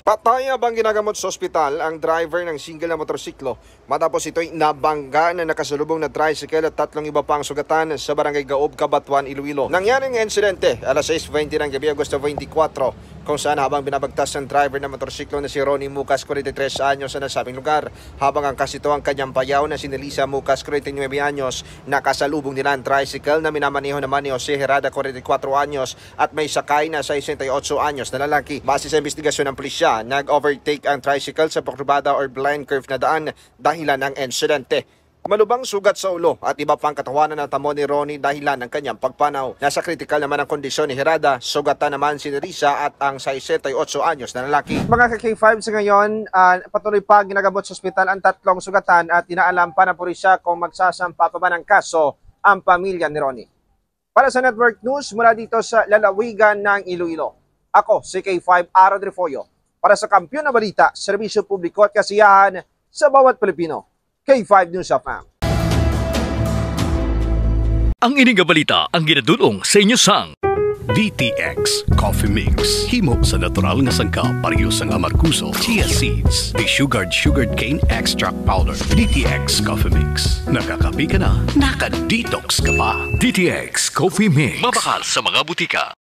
Patay habang ginagamot sa ospital ang driver ng single na motorsiklo matapos ito'y nabangga na nakasalubong na tricycle at tatlong iba pang sugatan sa barangay Gaob, Cabanatuan, Iloilo. Nangyaring insidente alas 6:20 ng gabi, Agosto 24, kung saan habang binabagtas ng driver ng motorsiklo na si Ronnie Mucas, 43 anyos sa nasabing lugar, habang ang kasito ang kanyang payaw na si Nelisa Mucas, 49 anyos, nakasalubong nila ang tricycle na minamaneho naman ni Jose Herada, 44 anyos, at may sakay na 68 anyos na lalaki. Base sa investigasyon ng pulisya, nag-overtake ang tricycle sa pakrubada or blind curve na daan dahilan ng insidente. Malubang sugat sa ulo at iba pang katawanan ng tamo ni Ronnie dahilan ng kanyang pagpanaw. Nasa kritikal naman ang kondisyon ni Herada, sugatan naman si Nerissa at ang 68 anyos na lalaki. Mga ka-K5 sa ngayon, patuloy pa ginagamot sa ospital ang tatlong sugatan at inaalam pa ng pulisya kung magsasampa pa ba ng kaso ang pamilya ni Ronnie. Para sa Network News mula dito sa lalawigan ng Iloilo, ako si K5 Aaron Refollo. Para sa Kampiyon na Balita, serbisyo publiko at kasiyahan sa bawat Pilipino. K5 News of AM. Ang ining balita ang ginadulong sa inyo sang DTX Coffee Mix. Himo sa natural nga sangkap pareho sang amarkuso, chia seeds, sugared cane extract powder. DTX Coffee Mix. Nakakapi ka na, naka-detox ka pa. DTX Coffee Mix. Mabakal sa mga butika.